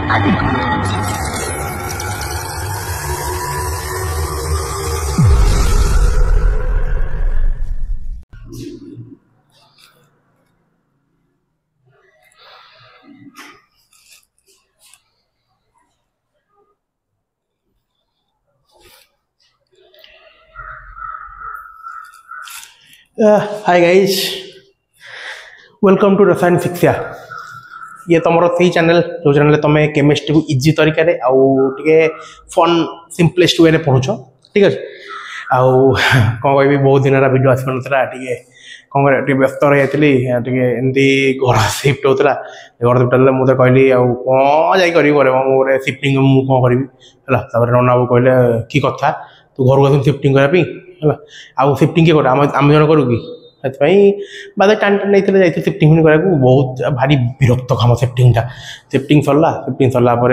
Hi guys welcome to रसायन शिक्षा ये तुम से चैनल जो चैनल तुम केमिस्ट्री को इजी तरीका आउे फन सिंपलेस्ट वे पढ़ुच ठीक अच्छे आउ कौन कह बहुत दिन भिडियो आस पारा कौन कर व्यस्त रही एमती घर सिफ्ट होता घर सिफ्ट होता मुझे कहली कौन जा सिफ्टिंग मुझे कौन करी है नना बाबू कहले कि कथा तू घर को सिफ्टिंग करने है आउ सिफ्टिंग किए कर आम जन करू कि बाद टाइम नहीं जाइए सिफ्टिंग करा बहुत भारी विरक्त काम सिफ्टिंगटा सिफ्टिंग सरला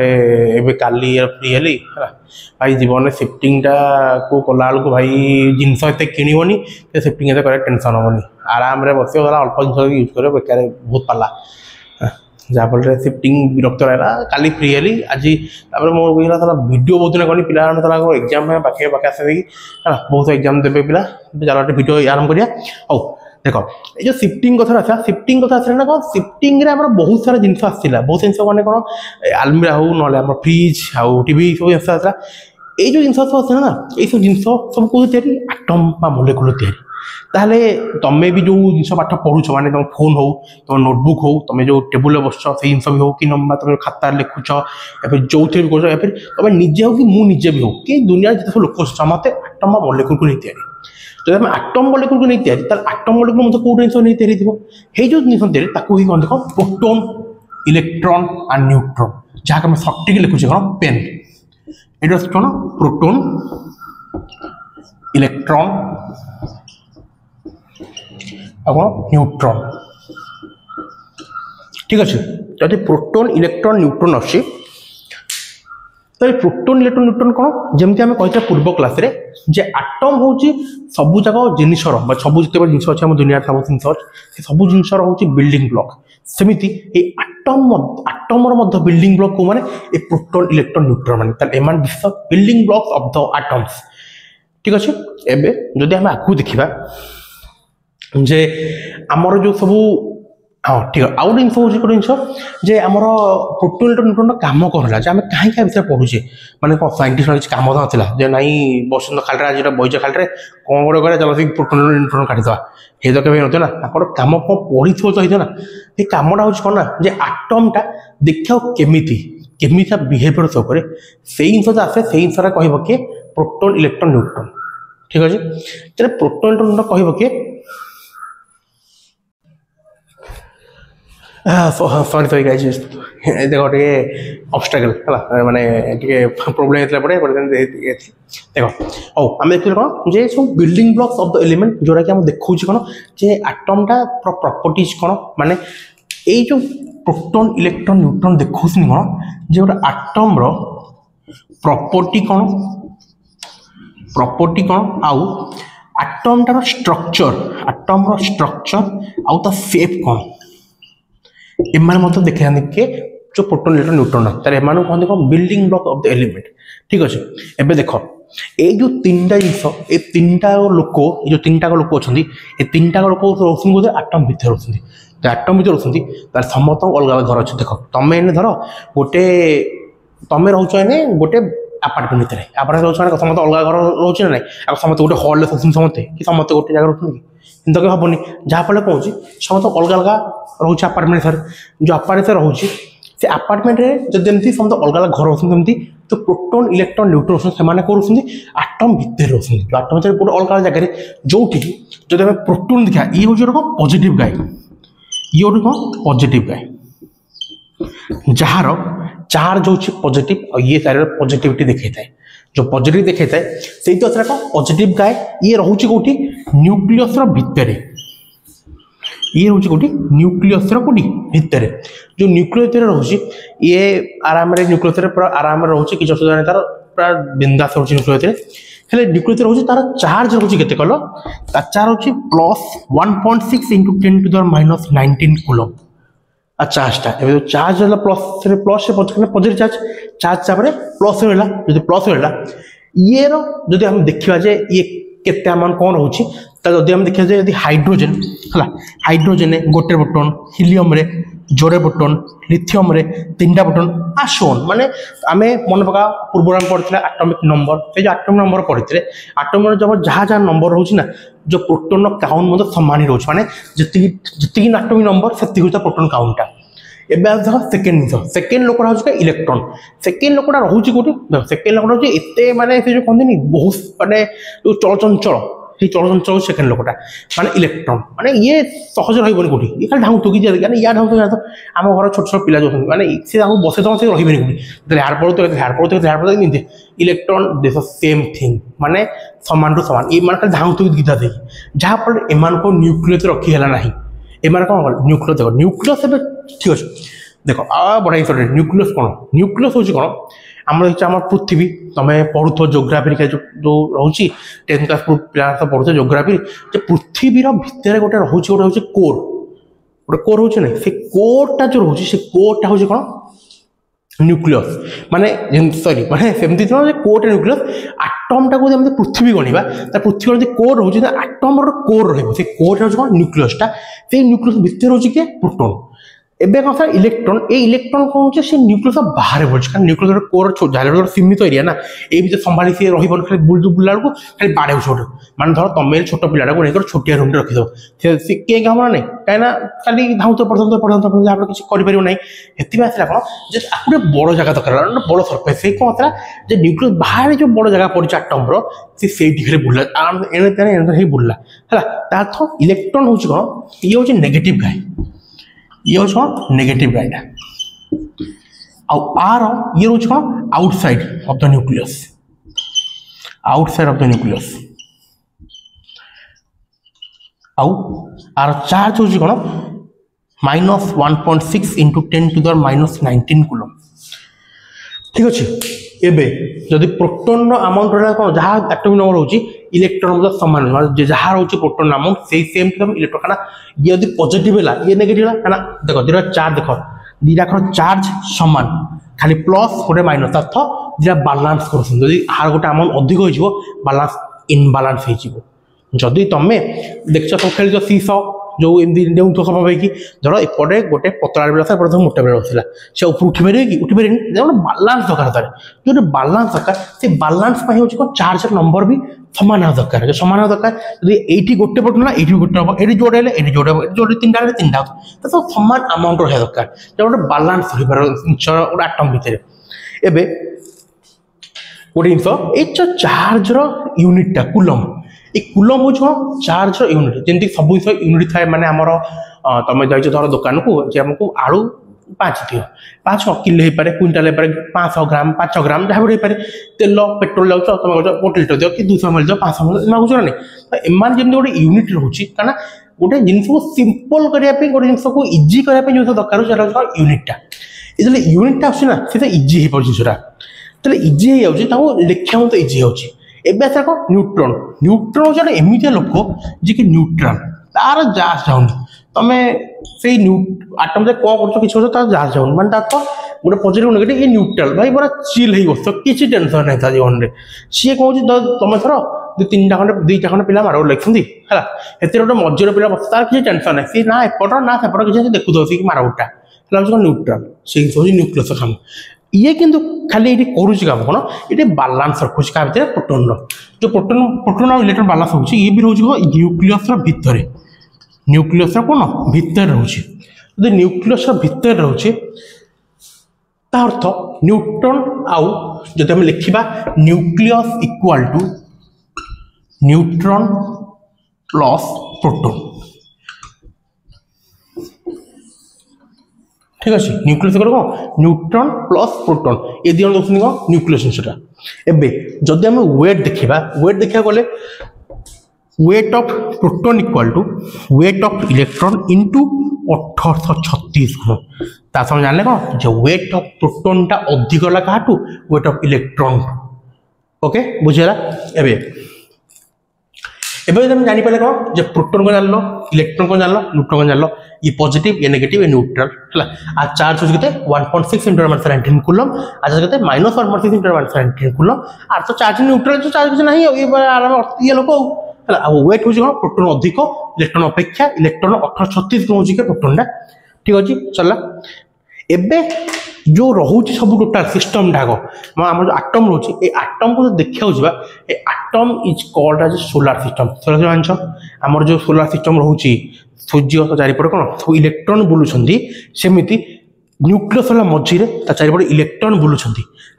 एवं काली फ्री हेली भाई जीवन सिफ्टिंगटा को कला बेलू भाई जिनस एत किणवनी सिफ्टिंग एत टेंशन हेनी आराम से बस अल्प जिन यूज कर बेकार बहुत पाला जहाँफल सिफ्टिंग विरक्त रहा काली फ्री हेली आज मोर वीडियो बहुत दिन कनी पिला एग्जाम पाखे पाखे आसे बहुत एग्जाम देवे पिला चलो वीडियो आरंभ करिया हौ देख ये सिफ्टिंग कथा आसा सिफ्टिंग कथा आसा ना कौन सिफ्टिंग रे हमर बहुत सारा जिनस आसला बहुत जिनस माने कौन आलमीरा हो ना हमर फ्रिज आउ टीवी सब जिनस आसला ये जो जिनस सब आसला ना ये सब जिनस सब को तैयारी आटम बा मोलेकुलर तैयारी ताहले तमें भी जो जिनस पाठ पढ़ुछ माने तुम फोन हो तुम नोटबुक हो तुम जो टेबुल बस से जिनस भी हो कि नंबर तुम खाता लिखुच या फिर जो भी कर या फिर तुम निजे हो कि मुझे निजे भी हो कि दुनिया जिते सब लोक समस्ते आटम बा मोलेकुलर को नहीं तैयारी जब आम आटम मोलेकुलर को नहीं तैयारी आटम मोलेकुलर मतलब कौ जिन नहीं तैयारी थी जो जिन तैयारी ताकू ही कौन देख प्रोटोन इलेक्ट्रॉन और न्यूट्रॉन जहाँ आम सटिक लिखुचे कौन पेन ये कौन प्रोटोन इलेक्ट्रॉन और न्यूट्रॉन ठीक अच्छे जब प्रोटोन इलेक्ट्रॉन न्यूट्रॉन अच्छी तो प्रोटोन इलेक्ट्रॉन न्यूट्रॉन कौन जमी आम कही पूर्व क्लास रे जे आटम हूँ सबू जाक जिनसर सब जिते जिन अच्छे आम दुनिया सब जिन सब जिनसर हूँ बिल्डिंग ब्लॉक सेमती आटम बिल्डिंग ब्लॉक को माने प्रोटोन इलेक्ट्रॉन न्यूट्रॉन माने am building blocks of the atoms ठीक अच्छे एवं जदि आम आगू देखा जे आमर जो सब हाँ ठीक है आउ जिन हूँ गोटे जिन जे आमर प्रोटोन इलेक्ट्रॉन न्यूट्रॉन काम कौन है आम कहीं विषय पढ़ुचे मैंने कौन साइंटिस्ट किसी काम ना जे नाई बसंत खाल आज बैज खाल कौन गोटे कह चलो प्रोटोन न्यूट्रॉन काटिदेवा ये तो कभी ना काम कौन पढ़ी तो ना ये कमटा हूँ कौन ना जे आटमटा देखा केमी बिहेवियर सब से जिन आसे से जिनसा कह किए प्रोटोन इलेक्ट्रॉन न्यूट्रॉन ठीक अच्छे तेरे प्रोटोन इलेक्ट्रॉन कह किए सॉरी सॉरी गाइज देखो टे ऑब्स्टेकल है माने टे प्रॉब्लम होता पड़े देखो ओ आम देखिए कौन जे सब building blocks of the element जोड़ा कि हम देखो कौन जे आटमटा प्रॉपर्टीज कौन माने ये जो प्रोटोन इलेक्ट्रॉन न्यूट्रॉन देखो कौन जे गोटे आटम रो प्रॉपर्टी कौन आउ आटमटार स्ट्रक्चर आउ ता शेप कौन एम देखा कि जो प्रोटोन इलेक्ट्रॉन न्यूट्रॉन तार एम कहते कौन building block of the element ठीक अच्छे एवं देख ये जो तीन टा जिन ये तीन टा लोक जो तीन टा लोक अच्छा ये तीन टा लोक रोचे आटम भितर रोचे आटम भितर रोचे तार समस्त अलग अलग घर अच्छे देख तुम एने धर गोटे तुम रोच गोटे आपार्टमेंट भितर आपार्टमेंट रोच समस्त अलग घर रोचे ना ना समस्त गोटे हल रोचे समस्ते कि समस्त गोटे जगह रोचे कि तो हेनी जहाँफल कौन समस्त अलग अलग रोचे आपार्टमेंट सर जो आपार्टमेंट रोचे से आपार्टमेंट जमी समस्त अलग अलग घर रोचे तो प्रोटोन इलेक्ट्रॉन न्यूट्रॉन से कौन आटम भितर रोचे जो आटम भितर गोटे अलग अलग जगह जो जब आम प्रोटोन देखा ये हूँ कौन पॉजिटिव गाय ये गोटे कौन पॉजिटिव गाय जार चार्ज हूँ पॉजिटिव और ये तार पॉजिटिविटी देखा है जो पॉजिटिव देखा है से तो कौन पॉजिटिव गाय ये रोचे कौटी न्यूक्लियस भितर ये रोचे कौटी न्यूक्लियस कौटी भितर जो न्यूक्लियस रोचे ये आराम न्यूक्लियस पूरा आराम रोचे किसी असुविधा नहीं तार पूरा बिंदास रोचे न्यूक्लियस हेले न्यूक्लियस रोचे तार चार्ज रोचे केते कहलो तार चार्ज रोचे +1.6 × 10⁻⁹ कूलम चार्जटा ए चार्ज है plus plus positive charge charge तापर प्लस रहा जो प्लस रहा ये जो आम देखा जे ये केते अमाउंट कौन रोचे जदि आम देखा जाए हाइड्रोजेन है हाइड्रोजेन गोटे प्रोटॉन हीलियम रे जोड़े प्रोटॉन लिथियम रे 3टा प्रोटॉन आसोन माने आमे मन पका पूर्व आम पढ़ते एटॉमिक नंबर से जो एटॉमिक नंबर पढ़ते एटॉमिक जब जहाँ जहाँ नंबर रोचे ना जो प्रोटॉन काउंट मतलब समान ही रोचे माने जी एटॉमिक नंबर से प्रोटॉन काउंटा एवं देख सेकेंड लोकटा हूँ इलेक्ट्रॉन सेकेंड लोकटा रोचे कौटी सेकेंड लोकटा हूँ एत माने से जो कहते बहुत माने जो चलचंचल ये चलचंचल सेकेंड लोकटा माने इलेक्ट्रॉन माने ये सहज रही कौटी ये खाली ढाऊँ कि या ढाऊँ आम घर छोट छोट पिला जो माने से बसे तो से रही कौटी हार पड़ते इलेक्ट्रॉन देश सेम थिंग माने सामान टू सामान ये माने खाली ढाऊँ गीता दे जहाँफल एम न्यूक्लियस रखीगला ना एम कौन न्यूक्लियस देख न्यूक्लियस ठीक अच्छे देख बढ़िया जिनिस न्यूक्लियस कौन न्यूक्लियस हूँ कौन आम देखिए आम पृथ्वी तुम पढ़ुथ जोग्राफी जो रोचे 10th क्लास पिला पढ़ुथ जोग्राफी पृथ्वीर भितर गोटे रोचे गोटे हूँ कोर गोटे कोर हो ना से कोरटा जो रोचे से कोरटा हूँ कौन न्यूक्लियस माने सॉरी माने सेमती कोरटा न्यूक्लियस आटमटा को पृथ्वी गणवा पृथ्वी जो कोर रोचे आटम कोर रोचे कोरटा हूँ कौन न्यूक्लियसटा से न्यूक्लियस भितर रोचे किए प्रोटॉन एबे कौन सर इलेक्ट्रॉन ए इलेक्ट्रॉन कौन होचे से न्यूक्लियस बाहर बढ़े कारण न्यूक्लियस कोर जहाँ सीमित एरिया ना ये भी संभाली सी रही खाली बुला बेलू खाली बाड़े छोटे माने धर तुम छोट पिलाटा को लेकर छोटिया रूम रखीद किए काम ना कहीं खाली धाऊँ पढ़ते जहाँ किसी कर ना से आसला कौन जे गोटे बड़ जगह दरकार बड़ सर्फेस से कौन था जो न्यूक्लियस बाहर जो बड़ जगह पड़ी आटम्र से बुला एने बुला है इलेक्ट्रॉन हूँ कौन ये हूँ नेगेटिव गाय ये हूँ कौन नेगेटिव गाइडा आर ये रोच कौन outside of the nucleus outside of the nucleus are charge हूँ कौन -1.6 इंटू 10⁻⁻19 कूलम ठीक अच्छे एबे जदि प्रोटॉन अमाउंट रहा कौन जहाँ एटॉमिक नंबर होची इलेक्ट्रॉन मतलब समान जहाँ रोचे प्रोटॉन अमाउंट से सेम इलेक्ट्रॉन कहना ये यदि पॉजिटिव है ये नेगेटिव है कहना देख दुटा चार्ज देख दुटा चार्ज समान खाली प्लस गोटे माइनस अर्थ दुटा बालांस कर हार गोटे अमाउंट अधिक हो बालांस इनबालांस होदी तुम देख तुम खेल सीस जो एमती डेउथ स्वभाव धर एपटे गोटे पतला बेला था एपटे मोटा बेला बसला से ऊपर उठी पारे कि उठी पारे बालांस दरकार तार जो बालांस दरकार से बालांस हूँ कौन चार्ज नंबर भी समान हाँ दरकार समान दरकार ये गोटे पट ना ये गोटे हम ये जोड़े ये जोड़े जोड़े 3टा 3टा तो समान अमाउंट रहा दरकार गोटे बालांस गोटे आटम भितर एवं गोटे जिन ये चार्ज यूनिटा कूलम ये कूलम हूँ कौन चार्ज यूनिट जमी सब यूनिट थाए माने आमर तुम जाइए धर दुकान को आमको आलू 5 दियो 5 किलो हो पारे क्विंटाल हो 500 ग्राम 500 ग्राम जहाँ भी पारे तेल पेट्रोल जाऊँ तुम 1 लिटर दियो कि 200 मिल 500 मिल मांगुच ना तो एम जमी गोटे यूनिट रोचे कारण गोटे जिनस को सिंपल करने गोटे जिन को इजी करने जो दरकार हो यूनिटा ये यूनिटा आसना से इजी हो जिनसा तो इजी हो जाए लिखा मत इजी हो एवं आस न्यूट्रॉन न्यूट्रॉन हूँ एमती लोक जी कि न्यूट्रॉन तार जास जाऊन तुम से आटम कौन कर किसी तार जास जाऊन मानते तो गोटे पॉजिटिव नेगेटिव ये न्यूट्रल भाई पूरा चिल हो बस किसी टेंशन नहीं था जीवन में सी कौन तुम थर 2-3टा खंडे 2टा खंडे पिला मार लिखुंदी है गोटे मझर पिला बस तार किसी टेंशन नहीं सी ना एपट ना सेपट किसी देखु दे कि मार उठा न्यूट्रल से हूँ न्यूक्लियस काम ये किंतु खाली ये करुच्च काम कौन ये बालांस रखुच क्या भितर प्रोटॉन जो प्रोटॉन और इलेक्ट्रॉन बालांस होची ये भी रोज न्यूक्लियस भितर न्यूक्लियस कौन भितर रोचे जो न्यूक्लियस भितर रोचे अर्थ न्यूट्रॉन आउ जब हम लिखा nucleus equal to neutron plus proton ठीक अच्छे न्यूक्लियस कौन न्यूट्रॉन प्लस प्रोटॉन ये दिन देखते कौन न्यूक्लियस जिनसा एवं जदि आम वेट देखा गले weight of proton equal to weight of electron into 1836 ता समय जाने कौन जो वेट ऑफ प्रोटॉन टा अधिक गला क्या वेट ऑफ इलेक्ट्रॉन ओके बुझेगा एवं एवं तुम जापर कौन जो प्रोटोन को जान इलेक्ट्रॉन को जान न्यूट्रॉन को जान ये पॉजिटिव ये नेगेटिव ये न्यूट्रल है आ चार्ज हो 1.6 × 10⁻⁷ कूलम आ चार्ज के -1.6 × 10⁻⁷ कूलम आर तो चार्ज न्यूट्रल जो चार्ज ना ये आराम ये लोक है वेट हूँ प्रोटोन अधिक इलेक्ट्रॉन अपेक्षा इलेक्ट्रॉन 1836 हूँ प्रोटोन ठीक अच्छे चला एबे जो रोचे सब टोटाल सिस्टम ढाक आम जो आटम रोचे ये आटम को देखा जा atom is called as solar system solar system आमर जो सोलार सिस्टम रोचे सूर्य चारिपटे कौन सब इलेक्ट्रॉन बुलूँ सेमती न्यूक्लियस वाला मझीरे चारिपटे इलेक्ट्रॉन बुलूँ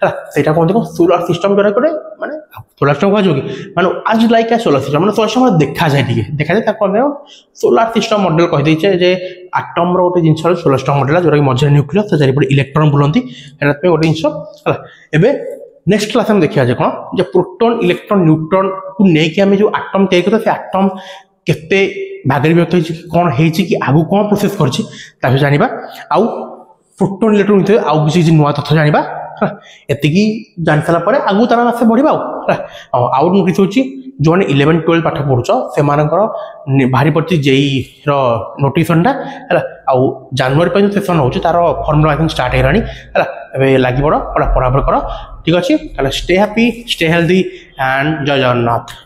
है कौन देख सोलार सिस्टम द्वारा गोटे माने सोलार सिस्टम कह माने आज लाइक ए सोलार सिस्टम माने सोलार सिस्टम देखा जाए देखा जाए सोलार सिस्टम मॉडल कहीदे जे आटम रोटे जिन सोलार सिस्टम मॉडल जो मझे न्यूक्लियस चारिपटे इलेक्ट्रॉन बुलती गोटे जिन है नेक्स्ट क्लास में देखा जाए कौन जो प्रोटोन इलेक्ट्रॉन न्यूट्रॉन को लेकिन आम जो आटम तैयारी करते आटम केते भाग व्यक्त कौन कि आगू कौन प्रोसेस कर जाना आउ प्रोटोन इलेक्ट्रॉन भितर आउ किसी नुआ तथ्य जाना एति जान सारापर आगू तार आसे बढ़ा आउ नोटिस हो जो मैंने 11-12 पाठ पढ़ुच से बाहरी पड़ी जेई नोटिफिकेशन है आउ जनवरी पर सेसन हो तार फॉर्मूला आई थिंक स्टार्ट है लगी पड़ पढ़ापढ़ कर ठीक अच्छे stay happy stay healthy and जय जगन्नाथ।